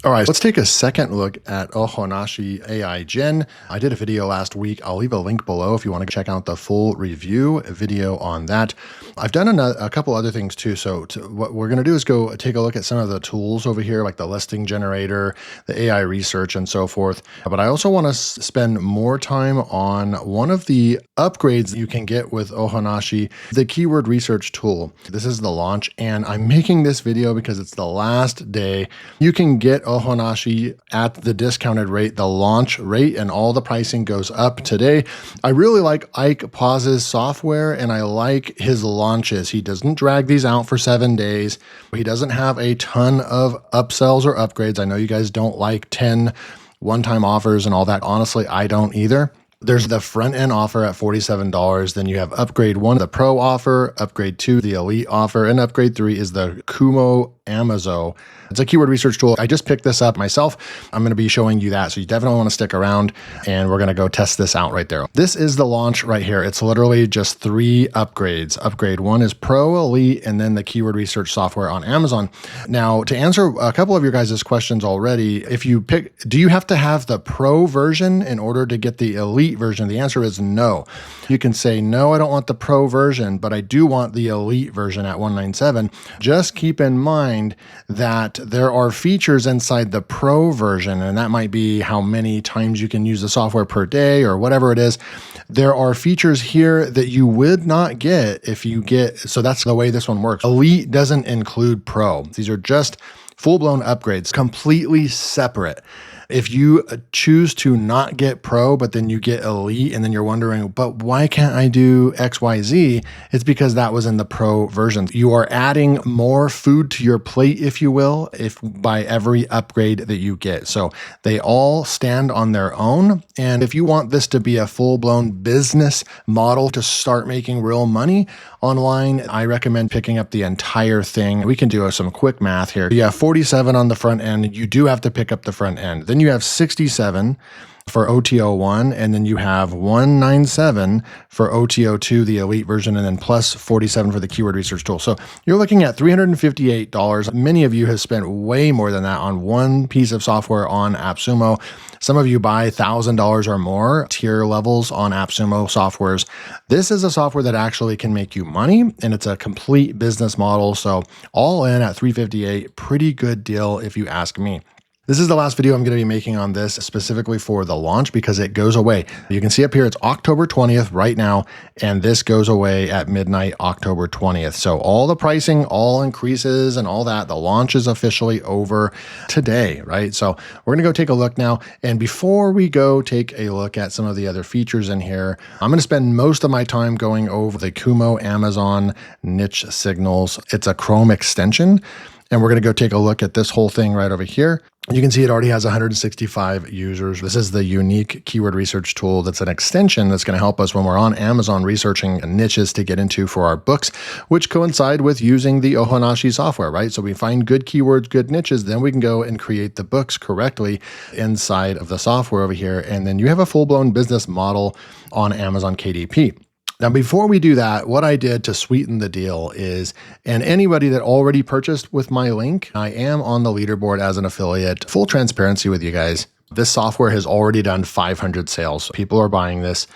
All right, let's take a second look at Ohanashi AI Gen. I did a video last week. I'll leave a link below if you want to check out the full review video on that. I've done a couple other things too. So what we're going to do is go take a look at some of the tools over here, like the listing generator, the AI research, and so forth. But I also want to spend more time on one of the upgrades you can get with Ohanashi, the keyword research tool. This is the launch, and I'm making this video because it's the last day. You can get Ohanashi at the discounted rate, the launch rate, and all the pricing goes up today. I really like Ike Paz's software, and I like his launches. He doesn't drag these out for 7 days. He doesn't have a ton of upsells or upgrades. I know you guys don't like 10 one-time offers and all that. Honestly, I don't either. There's the front end offer at $47. Then you have upgrade 1, the pro offer, upgrade 2, the elite offer, and upgrade 3 is the Kumo Amazo. It's a keyword research tool. I just picked this up myself. I'm going to be showing you that. So you definitely want to stick around, and we're going to go test this out right there. This is the launch right here. It's literally just 3 upgrades. Upgrade 1 is pro, elite, and then the keyword research software on Amazon. Now, to answer a couple of your guys' questions already, if you pick, do you have to have the pro version in order to get the elite version? The answer is no. You can say, no, I don't want the pro version, but I do want the elite version at $197. Just keep in mind that there are features inside the pro version, and that might be how many times you can use the software per day or whatever it is. There are features here that you would not get if you get, so that's the way this one works. Elite doesn't include pro. These are just full-blown upgrades, completely separate. If you choose to not get pro, but then you get elite, and then you're wondering, but why can't I do XYZ? It's because that was in the pro version. You are adding more food to your plate, if you will, if by every upgrade that you get. So they all stand on their own. And if you want this to be a full-blown business model to start making real money online, I recommend picking up the entire thing. We can do some quick math here. You have 47 on the front end. You do have to pick up the front end. Then you have 67 for OTO1, and then you have 197 for OTO2, the elite version, and then plus 47 for the keyword research tool. So you're looking at $358. Many of you have spent way more than that on one piece of software on AppSumo. Some of you buy $1,000 or more tier levels on AppSumo softwares. This is a software that actually can make you money, and it's a complete business model. So all in at $358, pretty good deal if you ask me. This is the last video I'm going to be making on this specifically for the launch because it goes away. You can see up here, it's October 20th right now, and this goes away at midnight, October 20th. So all the pricing, all increases and all that, the launch is officially over today, right? So we're going to go take a look now. And before we go take a look at some of the other features in here, I'm going to spend most of my time going over the Kumo Amazon niche signals. It's a Chrome extension. And we're going to go take a look at this whole thing right over here. You can see it already has 165 users. This is the unique keyword research tool that's an extension that's going to help us when we're on Amazon researching niches to get into for our books, which coincide with using the Ohanashi software, right? So we find good keywords, good niches, then we can go and create the books correctly inside of the software over here. And then you have a full-blown business model on Amazon KDP. Now, before we do that, what I did to sweeten the deal is, and anybody that already purchased with my link, I am on the leaderboard as an affiliate. Full transparency with you guys. This software has already done 500 sales. People are buying this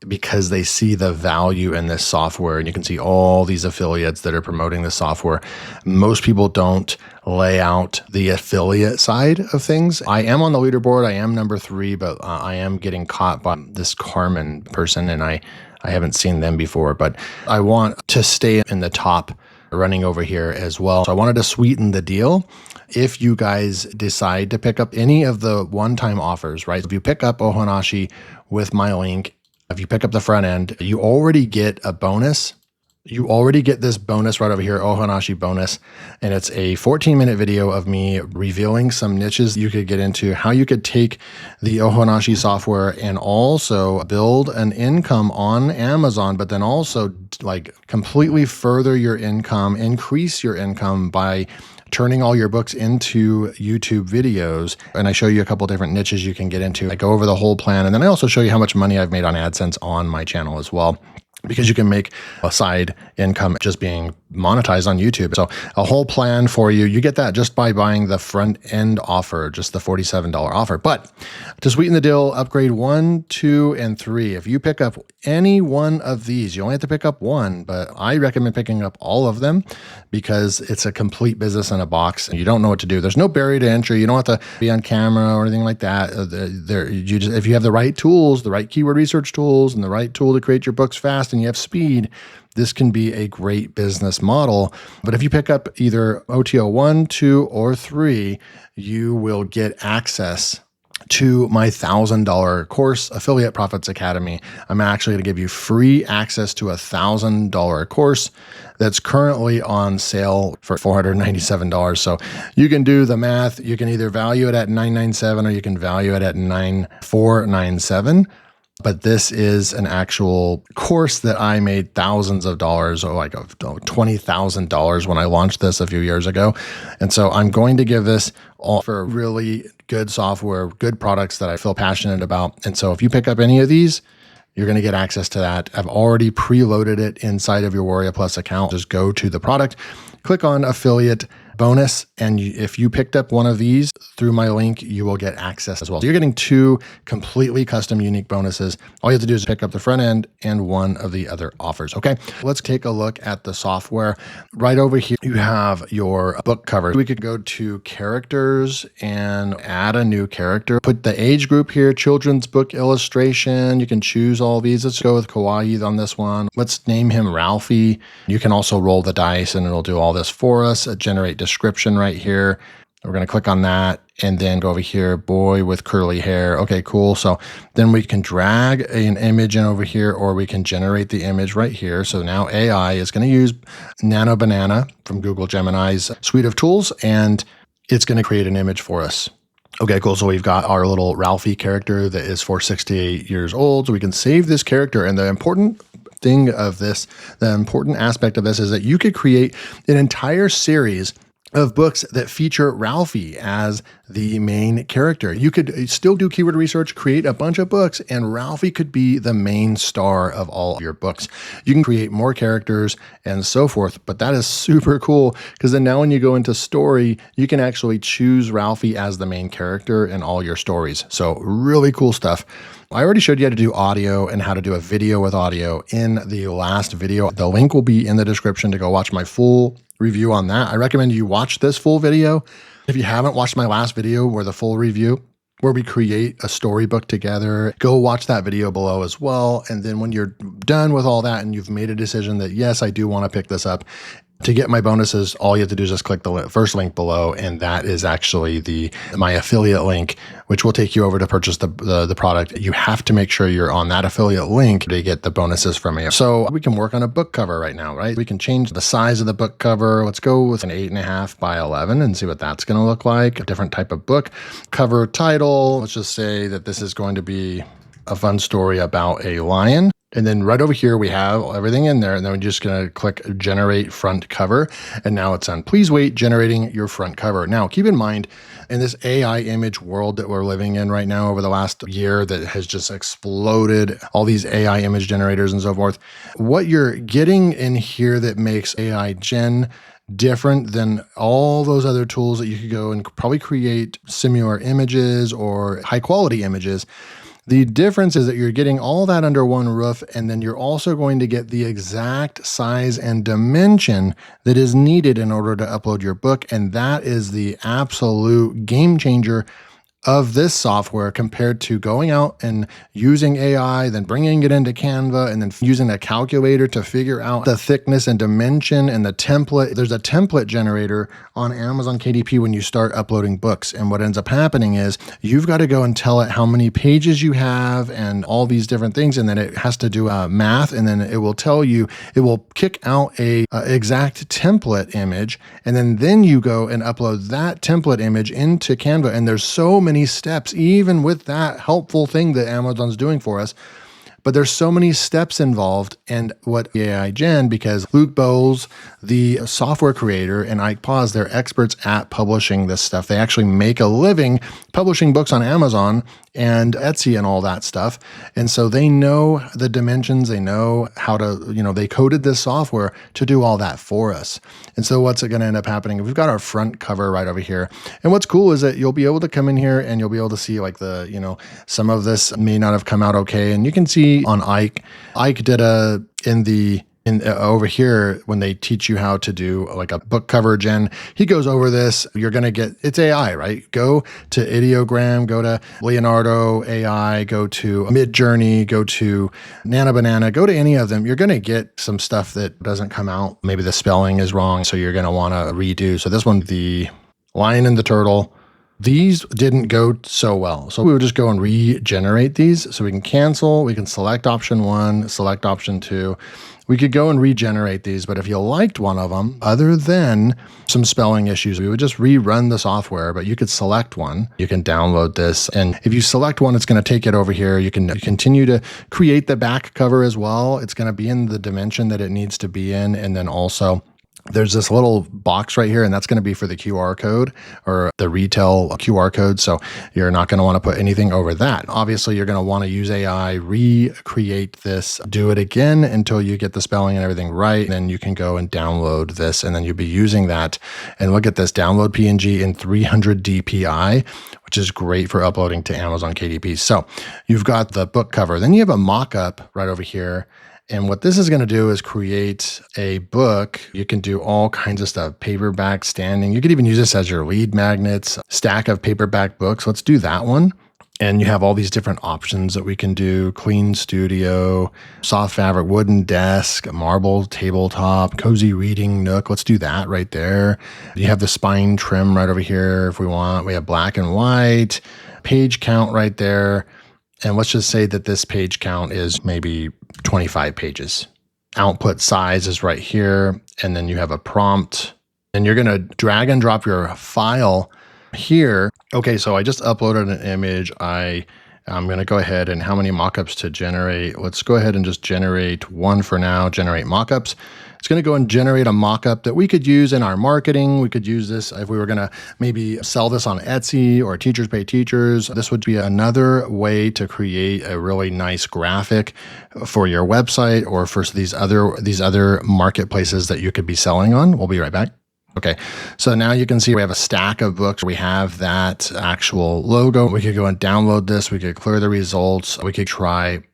because they see the value in this software. And you can see all these affiliates that are promoting this software. Most people don't lay out the affiliate side of things. I am on the leaderboard. I am number 3, but I am getting caught by this Carmen person, and I haven't seen them before, but I want to stay in the top running over here as well. So I wanted to sweeten the deal. If you guys decide to pick up any of the one-time offers, right? If you pick up Ohanashi with my link, if you pick up the front end, you already get a bonus. You already get this bonus right over here, Ohanashi bonus, and it's a 14-minute video of me revealing some niches you could get into, how you could take the Ohanashi software and also build an income on Amazon, but then also like completely further your income, increase your income by turning all your books into YouTube videos. And I show you a couple different niches you can get into. I go over the whole plan, and then I also show you how much money I've made on AdSense on my channel as well. because you can make a side income just being monetized on YouTube. So a whole plan for you. You get that just by buying the front end offer, just the $47 offer. But to sweeten the deal, upgrade 1, 2, and 3. If you pick up any one of these, you only have to pick up one, but I recommend picking up all of them because it's a complete business in a box and you don't know what to do. There's no barrier to entry. You don't have to be on camera or anything like that. If you have the right tools, the right keyword research tools, and the right tool to create your books fast, and you have speed, this can be a great business model. But if you pick up either OTO 1, 2, or 3, you will get access to my $1,000 course, Affiliate Profits Academy. I'm actually going to give you free access to a $1,000 course that's currently on sale for $497. So you can do the math. You can either value it at $997 or you can value it at $9,497. But this is an actual course that I made thousands of dollars, or like $20,000 when I launched this a few years ago. And so I'm going to give this all for really good software, good products that I feel passionate about. And so if you pick up any of these, you're going to get access to that. I've already preloaded it inside of your Warrior Plus account. Just go to the product, click on affiliate bonus, and if you picked up one of these through my link, you will get access as well. So you're getting 2 completely custom unique bonuses. All you have to do is pick up the front end and one of the other offers. Okay, let's take a look at the software. Right over here, you have your book cover. We could go to characters and add a new character. Put the age group here, children's book illustration. You can choose all these. Let's go with Kawaii on this one. Let's name him Ralphie. You can also roll the dice and it'll do all this for us. Generate description right here. We're going to click on that and then go over here, boy with curly hair. Okay, cool. So then we can drag an image in over here, or we can generate the image right here. So now AI is going to use Nano Banana from Google Gemini's suite of tools, and it's going to create an image for us. Okay, cool. So we've got our little Ralphie character that is for 68 years old. So we can save this character. And the important thing of this, the important aspect of this is that you could create an entire series of books that feature Ralphie as the main character. You could still do keyword research, create a bunch of books, and Ralphie could be the main star of all of your books. You can create more characters and so forth, but that is super cool because then now when you go into story, you can actually choose Ralphie as the main character in all your stories. So really cool stuff. I already showed you how to do audio and how to do a video with audio in the last video. The link will be in the description to go watch my full review on that. I recommend you watch this full video. If you haven't watched my last video where the full review, where we create a storybook together, go watch that video below as well. And then when you're done with all that and you've made a decision that, yes, I do want to pick this up, to get my bonuses, all you have to do is just click the first link below, and that is actually my affiliate link, which will take you over to purchase the product. You have to make sure you're on that affiliate link to get the bonuses from me. So we can work on a book cover right now, right? We can change the size of the book cover. Let's go with an 8.5 by 11 and see what that's going to look like. A different type of book cover title. Let's just say that this is going to be a fun story about a lion. And then right over here, we have everything in there. And then we're just going to click generate front cover. And now it's on. Please wait, generating your front cover. Now, keep in mind, in this AI image world that we're living in right now over the last year that has just exploded, all these AI image generators and so forth, what you're getting in here that makes AI Gen different than all those other tools that you could go and probably create similar images or high quality images. The difference is that you're getting all that under one roof, and then you're also going to get the exact size and dimension that is needed in order to upload your book. And that is the absolute game changer of this software compared to going out and using AI, then bringing it into Canva, and then using a calculator to figure out the thickness and dimension and the template. There's a template generator on Amazon KDP when you start uploading books. And what ends up happening is you've got to go and tell it how many pages you have and all these different things. And then it has to do math. And then it will tell you, it will kick out a exact template image. And then you go and upload that template image into Canva. And there's so many steps, even with that helpful thing that Amazon's doing for us. But there's so many steps involved. And what AI Gen, because Luke Bowles, the software creator, and Ike Paz, they're experts at publishing this stuff. They actually make a living publishing books on Amazon and Etsy and all that stuff. And so they know the dimensions, they know how to, they coded this software to do all that for us. And so what's going to end up happening? We've got our front cover right over here. And what's cool is that you'll be able to come in here and you'll be able to see like some of this may not have come out okay. And you can see on Ike did over here, when they teach you how to do like a book cover gen, he goes over this. You're going to get, it's AI, right? Go to Ideogram, go to Leonardo AI, go to Midjourney, go to Nana Banana, go to any of them. You're going to get some stuff that doesn't come out. Maybe the spelling is wrong, so you're going to want to redo. So this one, the lion and the turtle, these didn't go so well. So we would just go and regenerate these. So we can cancel, we can select option 1, select option 2. We could go and regenerate these, but if you liked one of them, other than some spelling issues, we would just rerun the software, but you could select one. You can download this. And if you select one, it's going to take it over here. You can continue to create the back cover as well. It's going to be in the dimension that it needs to be in. And then also, there's this little box right here, and that's going to be for the QR code or the retail QR code. So you're not going to want to put anything over that. Obviously, you're going to want to use AI, recreate this, do it again until you get the spelling and everything right. Then you can go and download this, and then you'll be using that. And look at this, download PNG in 300 DPI, which is great for uploading to Amazon KDP. So you've got the book cover. Then you have a mock-up right over here. And what this is going to do is create a book. You can do all kinds of stuff, paperback, standing. You could even use this as your lead magnets, stack of paperback books. Let's do that one. And you have all these different options that we can do. Clean studio, soft fabric, wooden desk, marble tabletop, cozy reading nook. Let's do that right there. You have the spine trim right over here if we want. We have black and white, page count right there. And let's just say that this page count is maybe 25 pages. Output size is right here. And then you have a prompt. And you're going to drag and drop your file here. Okay, so I just uploaded an image. I'm going to go ahead and how many mockups to generate? Let's go ahead and just generate one for now, generate mockups. It's going to go and generate a mockup that we could use in our marketing. We could use this if we were going to maybe sell this on Etsy or Teachers Pay Teachers. This would be another way to create a really nice graphic for your website or for these other marketplaces that you could be selling on. We'll be right back. Okay, so now you can see we have a stack of books. We have that actual logo. We could go and download this. We could clear the results. We could try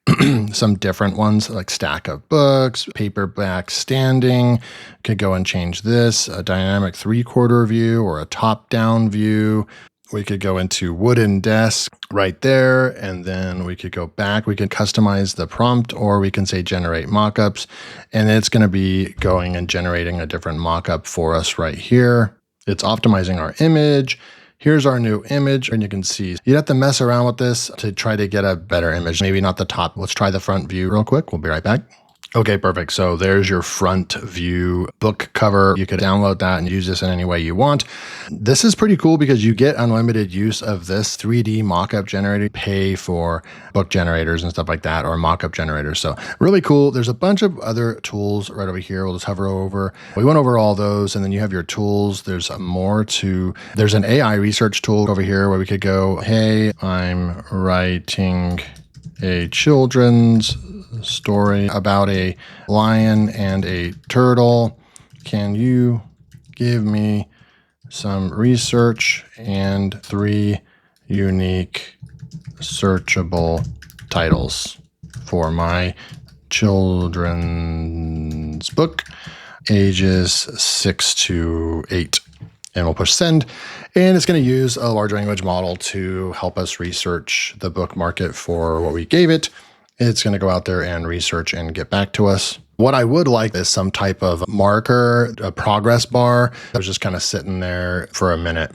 some different ones like stack of books, paperback standing. Could go and change this, a dynamic 3/4 view or a top-down view. We could go into wooden desk right there, and then we could go back. We can customize the prompt, or we can say generate mockups, and it's going to be going and generating a different mockup for us right here. It's optimizing our image. Here's our new image, and you can see you'd have to mess around with this to try to get a better image. Maybe not the top. Let's try the front view real quick. We'll be right back. Okay, perfect. So there's your front view book cover. You could download that and use this in any way you want. This is pretty cool because you get unlimited use of this 3D mockup generator. Pay for book generators and stuff like that, or mockup generators. So really cool. There's a bunch of other tools right over here. We'll just hover over. We went over all those, and then you have your tools. There's more to, there's an AI research tool over here where we could go, hey, I'm writing a children's story about a lion and a turtle. Can you give me some research and 3 unique searchable titles for my children's book, ages 6 to 8? And we'll push send. And it's going to use a large language model to help us research the book market for what we gave it. It's going to go out there and research and get back to us. What I would like is some type of marker, a progress bar. I was just kind of sitting there for a minute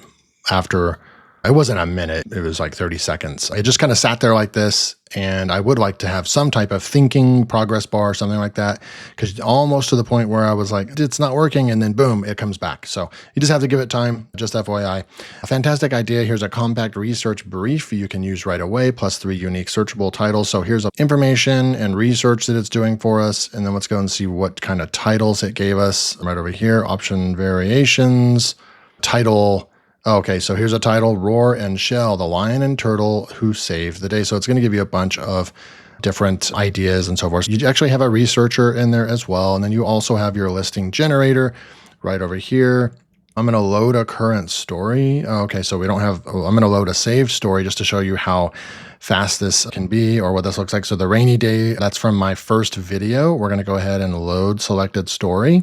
after. It wasn't a minute, it was like 30 seconds. I just kind of sat there like this, and I would like to have some type of thinking progress bar or something like that, because almost to the point where I was like, it's not working, and then boom, it comes back. So you just have to give it time, just FYI. A fantastic idea. Here's a compact research brief you can use right away, plus 3 unique searchable titles. So here's information and research that it's doing for us, and then let's go and see what kind of titles it gave us right over here. Option variations, title Okay, so here's a title, Roar and Shell, the lion and turtle who saved the day. So it's going to give you a bunch of different ideas and so forth. You actually have a researcher in there as well. And then you also have your listing generator right over here. I'm going to load a current story. Okay, so we don't have, I'm going to load a saved story just to show you how fast this can be or what this looks like. So the rainy day, that's from my first video. We're going to go ahead and load selected story.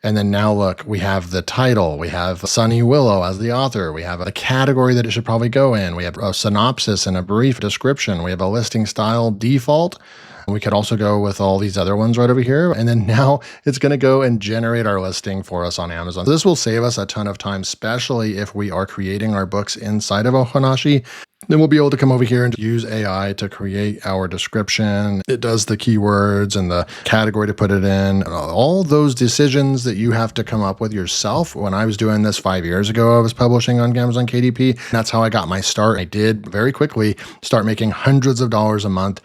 And then now look, we have the title, we have Sunny Willow as the author, we have a category that it should probably go in, we have a synopsis and a brief description, we have a listing style default. We could also go with all these other ones right over here. And then now it's going to go and generate our listing for us on Amazon. This will save us a ton of time, especially if we are creating our books inside of Ohanashi. Then we'll be able to come over here and use AI to create our description. It does the keywords and the category to put it in. All those decisions that you have to come up with yourself. When I was doing this 5 years ago, I was publishing on Amazon KDP. That's how I got my start. I did very quickly start making hundreds of dollars a month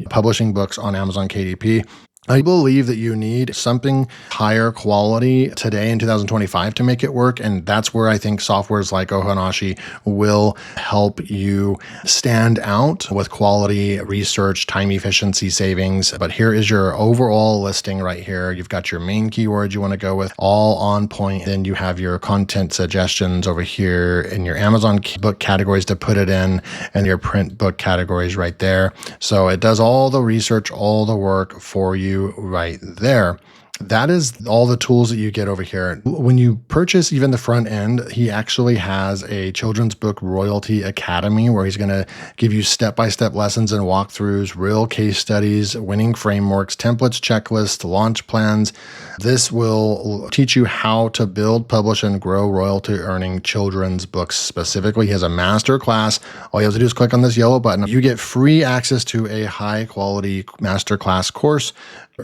publishing books on Amazon KDP. I believe that you need something higher quality today in 2025 to make it work. And that's where I think softwares like Ohanashi will help you stand out with quality research, time efficiency savings. But here is your overall listing right here. You've got your main keywords you want to go with, all on point. Then you have your content suggestions over here and your Amazon book categories to put it in and your print book categories right there. So it does all the research, all the work for you right there. That is all the tools that you get over here. When you purchase even the front end, he actually has a children's book royalty academy where he's going to give you step-by-step lessons and walkthroughs, real case studies, winning frameworks, templates, checklists, launch plans. This will teach you how to build, publish, and grow royalty earning children's books specifically. He has a master class. All you have to do is click on this yellow button. You get free access to a high quality master class course,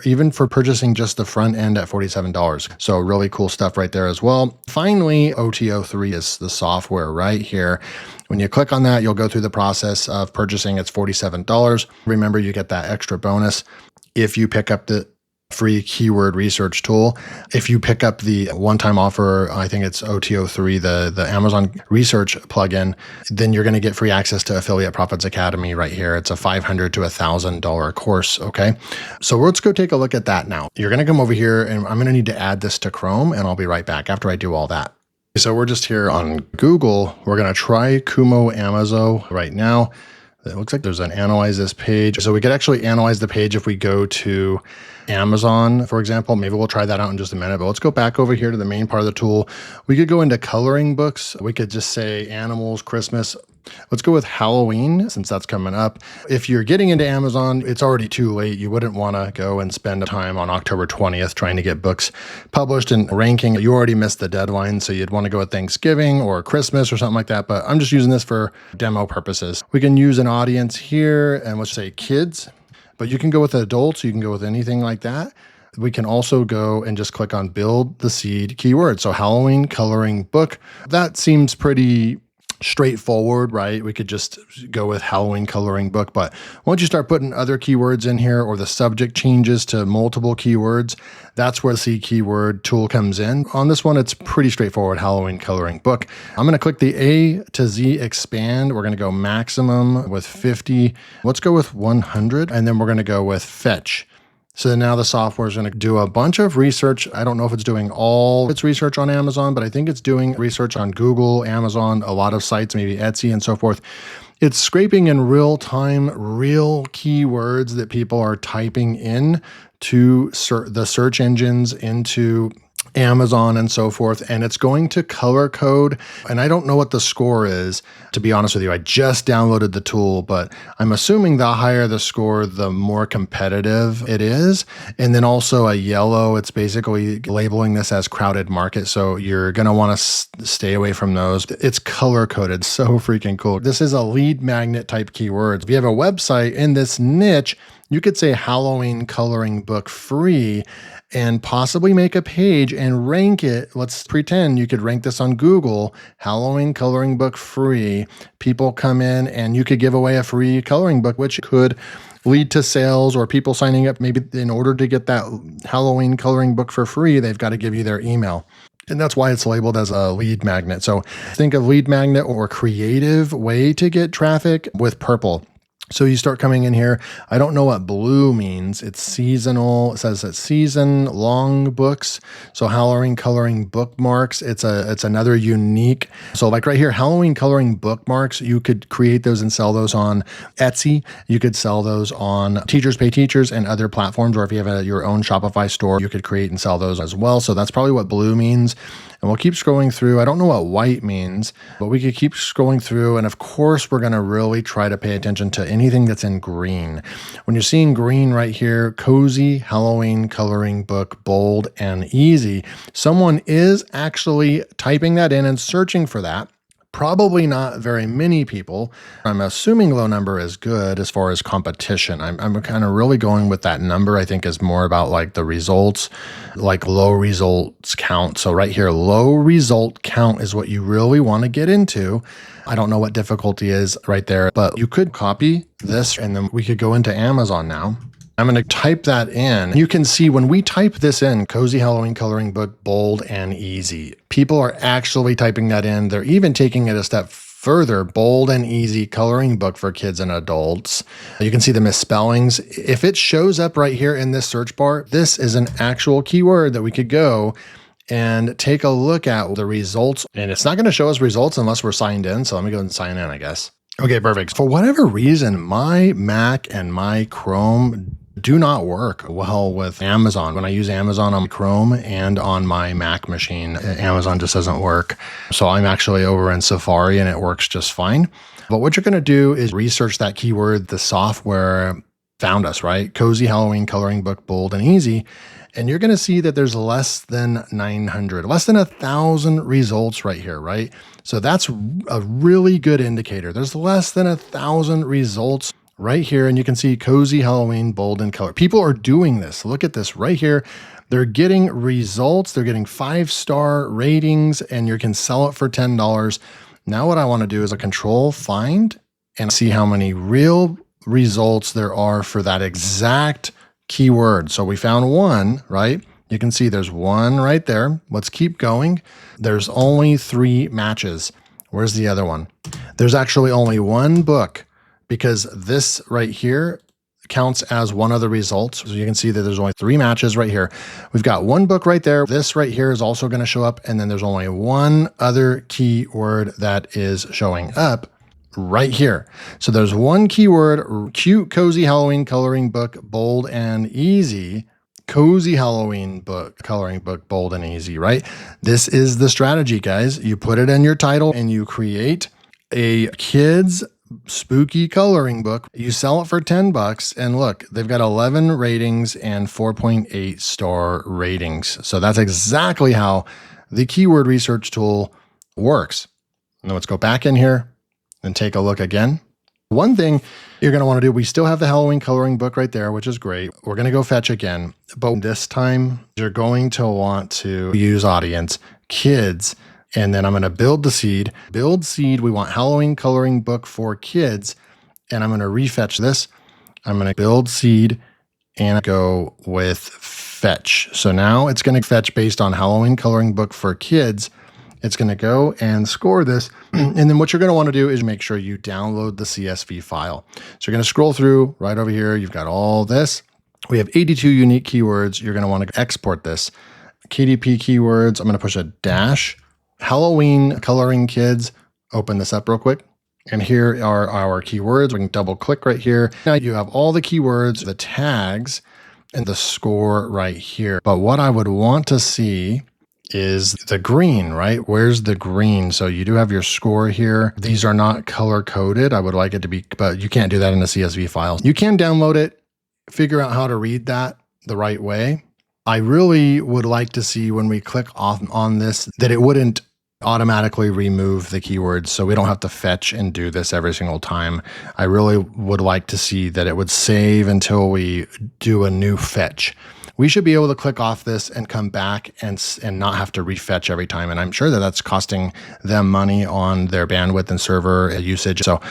even for purchasing just the front end at $47. So really cool stuff right there as well. Finally, OTO3 is the software right here. When you click on that, you'll go through the process of purchasing. It's $47. Remember, you get that extra bonus if you pick up the free keyword research tool. If you pick up the one-time offer, I think it's OTO3, the Amazon research plugin, then you're going to get free access to Affiliate Profits Academy right here. It's a $500 to $1,000 course. Okay. So let's go take a look at that now. You're going to come over here and I'm going to need to add this to Chrome and I'll be right back after I do all that. So we're just here on Google. We're going to try Kumo Amazo right now. It looks like there's an analyze this page. So we could actually analyze the page if we go to Amazon, for example. Maybe we'll try that out in just a minute, but let's go back over here to the main part of the tool. We could go into coloring books. We could just say animals, Christmas. Let's go with Halloween since that's coming up. If you're getting into Amazon, it's already too late. You wouldn't want to go and spend time on October 20th trying to get books published and ranking. You already missed the deadline, so you'd want to go with Thanksgiving or Christmas or something like that. But I'm just using this for demo purposes. We can use an audience here and let's say kids, but you can go with adults. You can go with anything like that. We can also go and just click on build the seed keyword. So Halloween coloring book, that seems pretty straightforward, right? We could just go with Halloween coloring book, but once you start putting other keywords in here or the subject changes to multiple keywords, that's where the seed keyword tool comes in. On this one, it's pretty straightforward, Halloween coloring book. I'm going to click the A to Z expand. We're going to go maximum with 50. Let's go with 100. And then we're going to go with fetch. So now the software is going to do a bunch of research. I don't know if it's doing all its research on Amazon, but I think it's doing research on Google, Amazon, a lot of sites, maybe Etsy and so forth. It's scraping in real time, real keywords that people are typing in to the search engines into Amazon and so forth, and it's going to color code. And I don't know what the score is, to be honest with you. I just downloaded the tool, but I'm assuming the higher the score, the more competitive it is. And then also a yellow, it's basically labeling this as crowded market. So you're going to want to stay away from those. It's color coded. So freaking cool. This is a lead magnet type keywords. If you have a website in this niche, you could say Halloween coloring book free and possibly make a page and rank it. Let's pretend you could rank this on Google, Halloween coloring book free. People come in and you could give away a free coloring book, which could lead to sales or people signing up. Maybe in order to get that Halloween coloring book for free, they've got to give you their email. And that's why it's labeled as a lead magnet. So think of lead magnet or creative way to get traffic with purple. So you start coming in here. I don't know what blue means. It's seasonal. It says it's season long books. So Halloween coloring bookmarks. It's another unique. So like right here, Halloween coloring bookmarks, you could create those and sell those on Etsy. You could sell those on Teachers Pay Teachers and other platforms, or if you have your own Shopify store, you could create and sell those as well. So that's probably what blue means. And we'll keep scrolling through. I don't know what white means, but we could keep scrolling through. And of course, we're going to really try to pay attention to anything that's in green. When you're seeing green right here, cozy Halloween coloring book, bold and easy, someone is actually typing that in and searching for that. Probably not very many people. I'm assuming low number is good as far as competition. I'm kind of really going with that number. I think is more about like the results, like low results count. So right here, low result count is what you really want to get into. I don't know what difficulty is right there, but you could copy this and then we could go into Amazon now. I'm going to type that in. You can see when we type this in, cozy Halloween coloring book, bold and easy, people are actually typing that in. They're even taking it a step further, bold and easy coloring book for kids and adults. You can see the misspellings. If it shows up right here in this search bar, this is an actual keyword that we could go and take a look at the results. And it's not going to show us results unless we're signed in. So let me go and sign in, I guess. Okay, perfect. For whatever reason, my Mac and my Chrome do not work well with Amazon. When I use Amazon on Chrome and on my Mac machine, Amazon just doesn't work. So I'm actually over in Safari and it works just fine. But what you're going to do is research that keyword. The software found us, right? Cozy Halloween coloring book, bold and easy. And you're going to see that there's less than 900, less than 1,000 results right here, right? So that's a really good indicator. There's less than 1,000 results right here. And you can see cozy Halloween, bold and color. People are doing this. Look at this right here. They're getting results. They're getting 5-star ratings and you can sell it for $10. Now what I want to do is a control find and see how many real results there are for that exact keyword. So we found one, right? You can see there's one right there. Let's keep going. There's only 3 matches. Where's the other one? There's actually only one book because this right here counts as one of the results. So you can see that there's only 3 matches right here. We've got one book right there. This right here is also going to show up. And then there's only one other keyword that is showing up right here. So there's one keyword, cute, cozy Halloween coloring book, bold and easy. Cozy Halloween book, coloring book, bold and easy, right? This is the strategy, guys. You put it in your title and you create a kid's spooky coloring book. You sell it for $10 and look, they've got 11 ratings and 4.8 star ratings. So that's exactly how the keyword research tool works. Now let's go back in here and take a look again. One thing you're going to want to do, we still have the Halloween coloring book right there, which is great. We're going to go fetch again, but this time you're going to want to use audience, kids, and then I'm going to build the seed. Build seed, we want Halloween coloring book for kids, and I'm going to refetch this. I'm going to build seed and go with fetch. So now it's going to fetch based on Halloween coloring book for kids. It's going to go and score this. And then what you're going to want to do is make sure you download the CSV file. So you're going to scroll through right over here. You've got all this. We have 82 unique keywords. You're going to want to export this. KDP keywords. I'm going to push a dash. Halloween coloring kids. Open this up real quick. And here are our keywords. We can double click right here. Now you have all the keywords, the tags, and the score right here. But what I would want to see is the green, right? Where's the green? So you do have your score here. These are not color coded. I would like it to be, but you can't do that in a CSV file. You can download it, figure out how to read that the right way. I really would like to see when we click off on this that it wouldn't automatically remove the keywords so we don't have to fetch and do this every single time. I really would like to see that it would save until we do a new fetch. We should be able to click off this and come back and not have to refetch every time. And I'm sure that that's costing them money on their bandwidth and server usage. So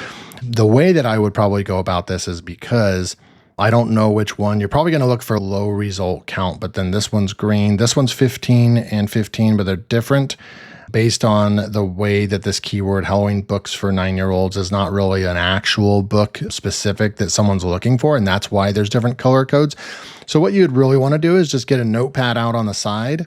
the way that I would probably go about this is because I don't know which one. You're probably going to look for low result count, but then this one's green. This one's 15 and 15, but they're different based on the way that this keyword Halloween books for 9-year-olds is not really an actual book specific that someone's looking for. And that's why there's different color codes. So what you'd really want to do is just get a notepad out on the side,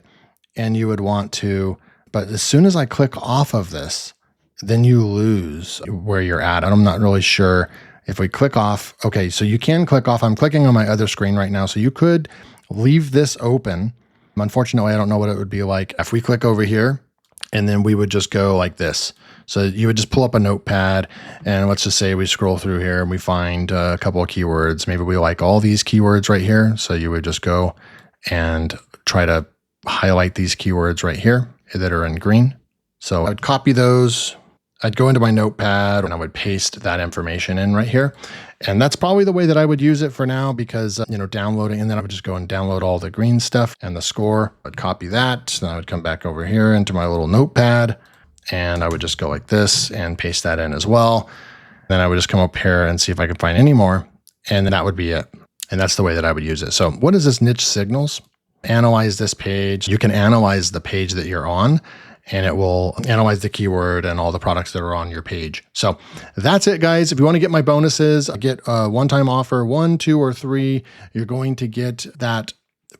and you would want to, but as soon as I click off of this, then you lose where you're at. And I'm not really sure if we click off. Okay, so you can click off. I'm clicking on my other screen right now. So you could leave this open. Unfortunately, I don't know what it would be like if we click over here and then we would just go like this. So you would just pull up a notepad, and let's just say we scroll through here and we find a couple of keywords. Maybe we like all these keywords right here. So you would just go and try to highlight these keywords right here that are in green. So I'd copy those. I'd go into my notepad and I would paste that information in right here. And that's probably the way that I would use it for now, because, downloading, and then I would just go and download all the green stuff and the score. I'd copy that. Then I would come back over here into my little notepad, and I would just go like this and paste that in as well. Then I would just come up here and see if I could find any more. And then that would be it. And that's the way that I would use it. So what is this niche signals? Analyze this page. You can analyze the page that you're on, and it will analyze the keyword and all the products that are on your page. So that's it, guys. If you want to get my bonuses, get a one-time offer, 1, 2, or 3, you're going to get that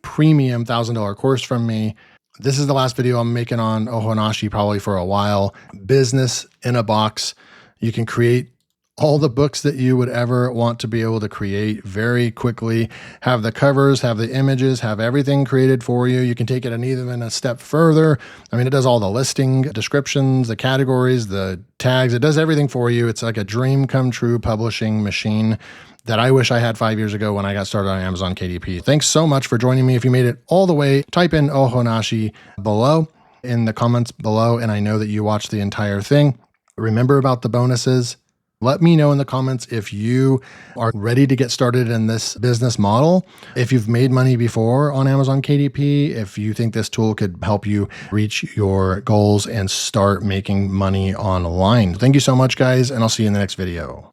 premium $1,000 course from me. This is the last video I'm making on Ohanashi probably for a while. Business in a box. You can create all the books that you would ever want to be able to create very quickly, have the covers, have the images, have everything created for you. You can take it even a step further. I mean, it does all the listing, descriptions, the categories, the tags. It does everything for you. It's like a dream come true publishing machine that I wish I had 5 years ago when I got started on Amazon KDP. Thanks so much for joining me. If you made it all the way, type in Ohanashi below in the comments below, and I know that you watched the entire thing. Remember about the bonuses. Let me know in the comments if you are ready to get started in this business model, if you've made money before on Amazon KDP, if you think this tool could help you reach your goals and start making money online. Thank you so much, guys, and I'll see you in the next video.